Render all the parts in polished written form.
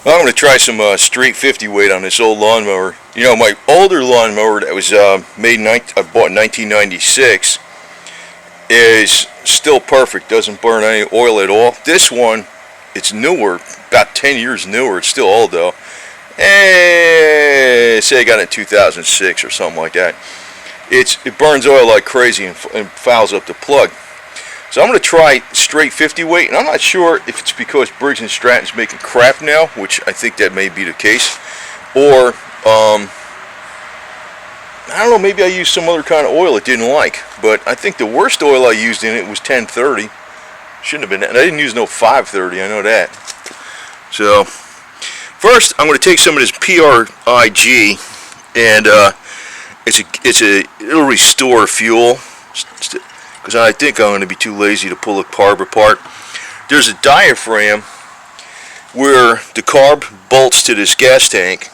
Well, I'm going to try some straight 50 weight on this old lawnmower. You know, my older lawnmower that was I bought in 1996 is still perfect. Doesn't burn any oil at all. This one, it's newer, about 10 years newer. It's still old though. Say I got it in 2006 or something like that. It burns oil like crazy and fouls up the plug. So I'm going to try straight 50 weight, and I'm not sure if it's because Briggs & Stratton's making crap now, which I think that may be the case, or I don't know, maybe I used some other kind of oil it didn't like, but I think the worst oil I used in it was 1030. Shouldn't have been that, and I didn't use no 530, I know that. So first I'm going to take some of this PRIG, and it'll restore fuel, because I think I'm going to be too lazy to pull the carb apart. There's a diaphragm where the carb bolts to this gas tank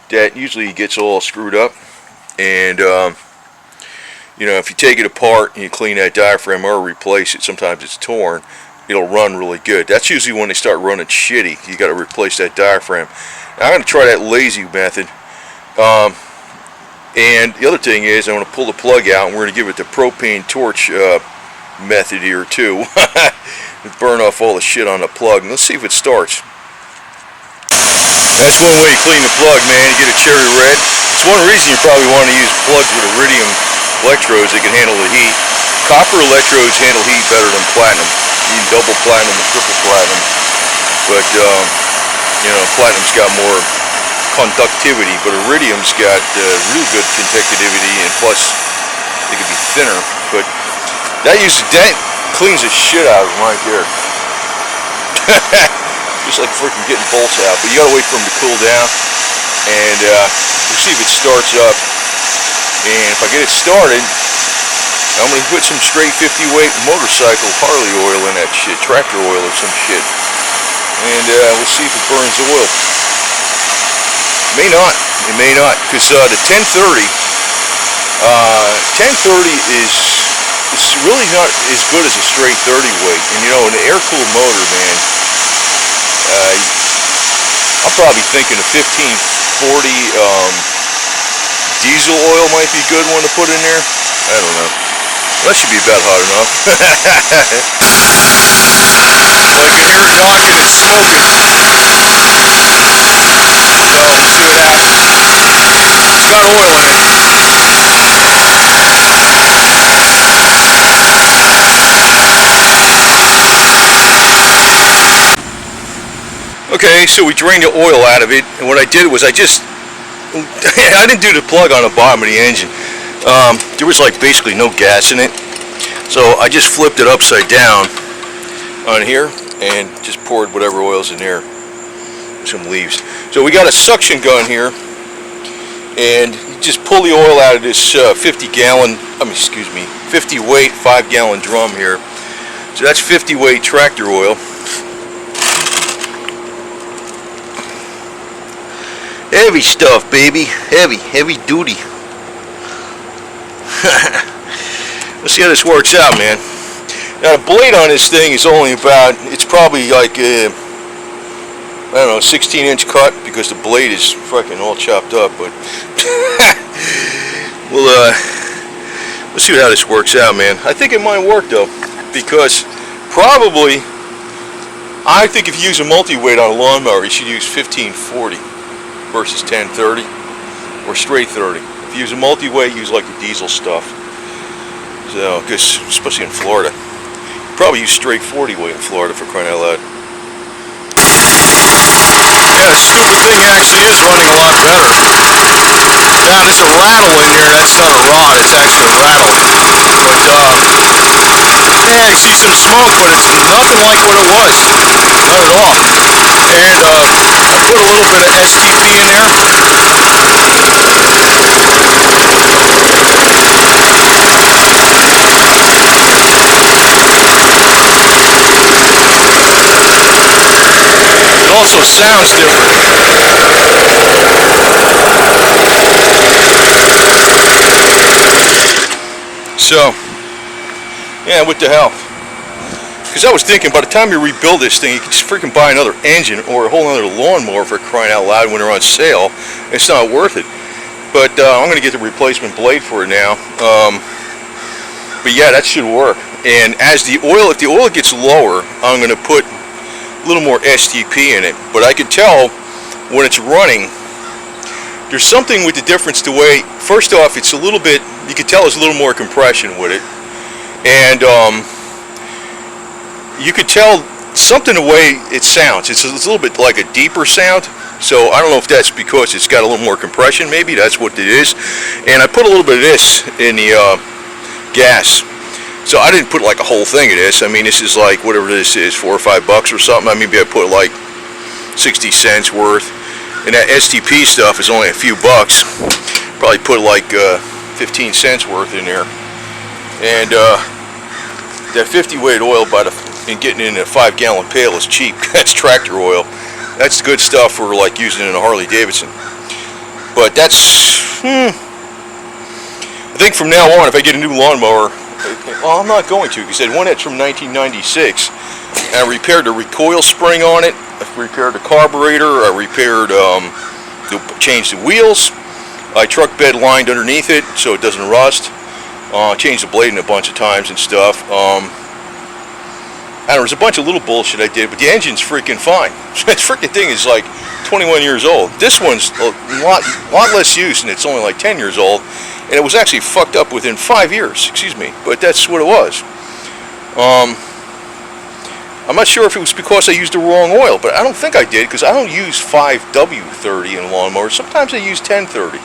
that usually gets all screwed up, and you know, if you take it apart and you clean that diaphragm or replace it, sometimes it's torn, it'll run really good. That's usually when they start running shitty. You got to replace that diaphragm. Now, I'm going to try that lazy method. And the other thing is, I'm going to pull the plug out, and we're going to give it the propane torch method here too. Burn off all the shit on the plug, and let's see if it starts. That's one way to clean the plug, man. You get a cherry red. It's one reason you probably want to use plugs with iridium electrodes that can handle the heat. Copper electrodes handle heat better than platinum. You need double platinum and triple platinum, but you know, platinum's got more conductivity, but iridium's got real good conductivity, and plus it can be thinner. But that cleans the shit out of them right there. Just like freaking getting bolts out. But you gotta wait for them to cool down, and we'll see if it starts up. And if I get it started, I'm gonna put some straight 50 weight motorcycle Harley oil in that shit, tractor oil or some shit, and we'll see if it burns oil. May not. It may not, because the 1030 is really not as good as a straight 30 weight. And you know, an air-cooled motor, man, I'm probably thinking a 1540 diesel oil might be a good one to put in there. I don't know. That should be about hot enough. Well, I can hear it knocking and smoking. Well, we'll see what happens. It's got oil in it. Okay, so we drained the oil out of it, and what I did was I didn't do the plug on the bottom of the engine. There was like basically no gas in it, so I just flipped it upside down on here and just poured whatever oil's in there. Some leaves. So we got a suction gun here, and you just pull the oil out of this 50 weight 5-gallon drum here. So that's 50 weight tractor oil. Heavy stuff, baby. Heavy duty. Let's see how this works out, man. Now the blade on this thing is only about, it's probably like I don't know, 16-inch cut, because the blade is fucking all chopped up, but we'll see how this works out, man. I think it might work though, because I think if you use a multi-weight on a lawnmower, you should use 1540 versus 1030 or straight 30. If you use a multi-weight, use like the diesel stuff. So, because especially in Florida, you probably use straight 40 weight in Florida, for crying out loud. Yeah, the stupid thing actually is running a lot better. Now there's a rattle in here. That's not a rod, it's actually a rattle. But yeah, you see some smoke, but it's nothing like what it was. Not at all. And I put a little bit of STP in there. It also sounds different. So, yeah, what the hell? because I was thinking by the time you rebuild this thing, you can just freaking buy another engine or a whole other lawnmower for crying out loud when they're on sale. It's not worth it. But I'm going to get the replacement blade for it now. But yeah, that should work. And as the oil, if the oil gets lower, I'm going to put a little more STP in it. But I can tell when it's running, there's something with the difference the way, first off, it's a little bit, you can tell there's a little more compression with it. And you could tell something the way it sounds. It's a little bit like a deeper sound. So I don't know if that's because it's got a little more compression. Maybe that's what it is. And I put a little bit of this in the gas. So I didn't put like a whole thing of this. I mean, this is like whatever this is, $4 or $5 or something. Maybe I put like 60 cents worth. And that STP stuff is only a few bucks. Probably put like 15 cents worth in there. And that 50 weight oil and getting in a 5-gallon pail is cheap. That's tractor oil. That's good stuff for like using in a Harley Davidson. But that's, I think from now on, if I get a new lawnmower, well, I'm not going to, because that one that's from 1996, and I repaired the recoil spring on it. I repaired the carburetor. I repaired, changed the wheels. I truck bed lined underneath it so it doesn't rust. Changed the blade in a bunch of times and stuff. I don't know, there's a bunch of little bullshit I did, but the engine's freaking fine. This freaking thing is like 21 years old. This one's a lot less used, and it's only like 10 years old. And it was actually fucked up within 5 years, excuse me. But that's what it was. I'm not sure if it was because I used the wrong oil, but I don't think I did, because I don't use 5W30 in lawnmowers. Sometimes I use 1030.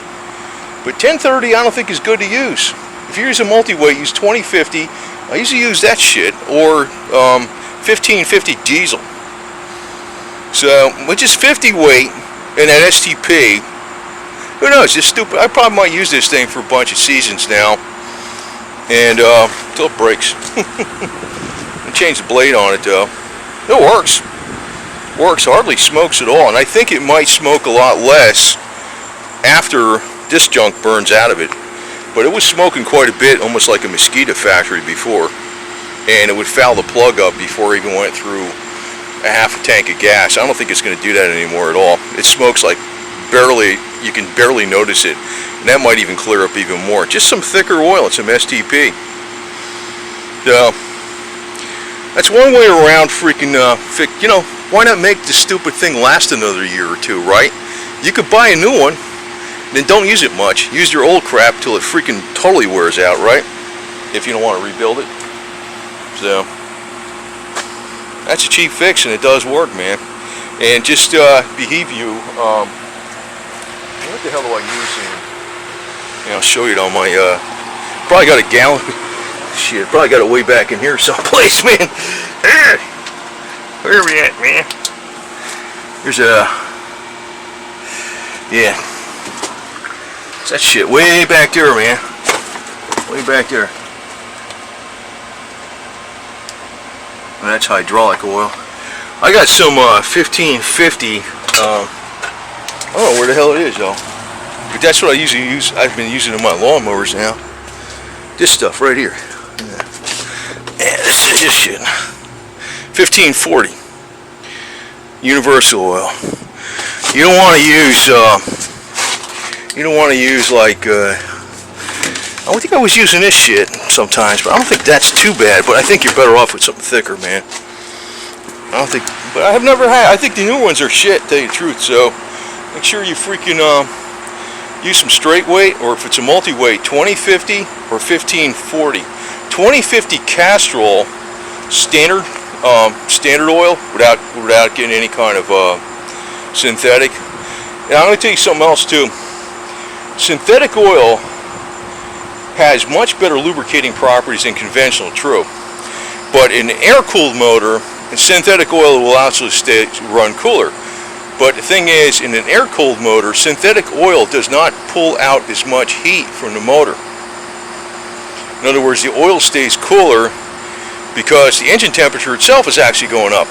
But 1030 I don't think is good to use. If you use a multi-weight, use 2050. I usually use that shit, or 1550 diesel. So, which is 50 weight, and that STP, who knows, just stupid. I probably might use this thing for a bunch of seasons now, and until it breaks. Change the blade on it though. It works. Works, hardly smokes at all, and I think it might smoke a lot less after this junk burns out of it. But it was smoking quite a bit, almost like a mosquito factory before, and it would foul the plug up before it even went through a half a tank of gas. I don't think it's going to do that anymore at all. It smokes like barely, you can barely notice it, and that might even clear up even more. Just some thicker oil and some STP. So that's one way around freaking, you know, why not make the stupid thing last another year or two, right? You could buy a new one, then don't use it much. Use your old crap till it freaking totally wears out, right? If you don't want to rebuild it. So, that's a cheap fix, and it does work, man. And just behave you, what the hell do I use here? Yeah, I'll show you it on my, probably got a gallon. Shit, probably got it way back in here someplace, man. Where are we at, man? Here's a, yeah. It's that shit way back there, man. Way back there. And that's hydraulic oil. I got some 1550. I don't know where the hell it is, though. But that's what I usually use. I've been using in my lawnmowers now. This stuff right here. Yeah, this is this shit. 1540 universal oil. You don't want to use. You don't want to use like. I think I was using this shit sometimes, but I don't think that's too bad. But I think you're better off with something thicker, man. I don't think. But I have never had. I think the new ones are shit. To tell you the truth. So make sure you freaking use some straight weight, or if it's a multi-weight, 2050 or 1540. 2050 Castrol standard standard oil without getting any kind of synthetic. And I'm going to tell you something else too. Synthetic oil has much better lubricating properties than conventional, true. But in an air-cooled motor, synthetic oil will also run cooler. But the thing is, in an air-cooled motor, synthetic oil does not pull out as much heat from the motor. In other words, the oil stays cooler because the engine temperature itself is actually going up.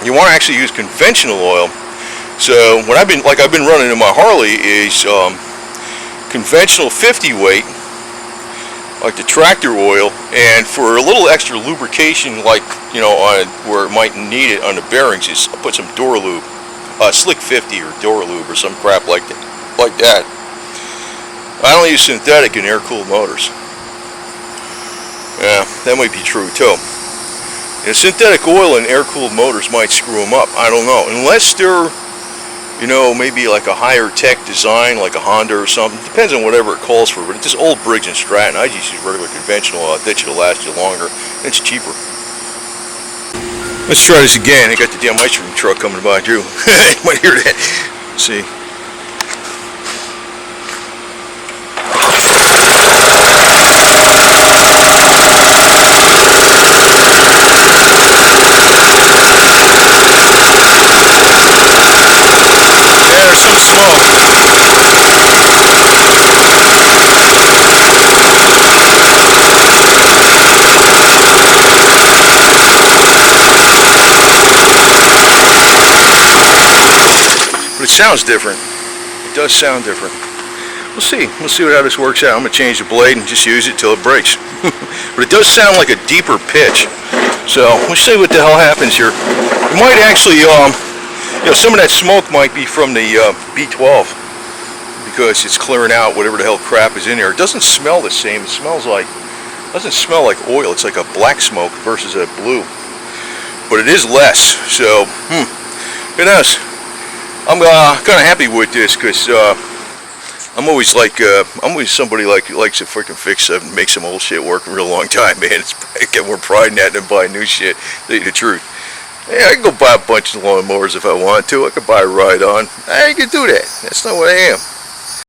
You want to actually use conventional oil. So what I've been running in my Harley is conventional 50 weight, like the tractor oil, and for a little extra lubrication, like, you know, on where it might need it on the bearings, is I'll put some door lube, Slick 50 or door lube or some crap like that. I don't use synthetic in air-cooled motors. Yeah, that might be true too. And synthetic oil in air-cooled motors might screw them up. I don't know, unless they're, you know, maybe like a higher tech design, like a Honda or something. Depends on whatever it calls for. But it's this old Briggs and Stratton. I just use regular conventional. That should last you longer. And it's cheaper. Let's try this again. I got the damn ice cream truck coming by too. You might hear that. Let's see. There's some smoke. But it sounds different. It does sound different. We'll see. We'll see how this works out. I'm going to change the blade and just use it till it breaks. But it does sound like a deeper pitch. So we'll see what the hell happens here. It might actually, you know, some of that smoke might be from the B12 because it's clearing out whatever the hell crap is in there. It doesn't smell the same. It smells like, doesn't smell like oil. It's like a black smoke versus a blue. But it is less. So, who knows? I'm kind of happy with this because I'm always like, I'm always somebody like likes to freaking fix stuff and make some old shit work a real long time, man. I get more pride in that than buying new shit. To tell you the truth. Yeah, I can go buy a bunch of lawnmowers if I want to. I could buy a ride-on. I can do that. That's not what I am.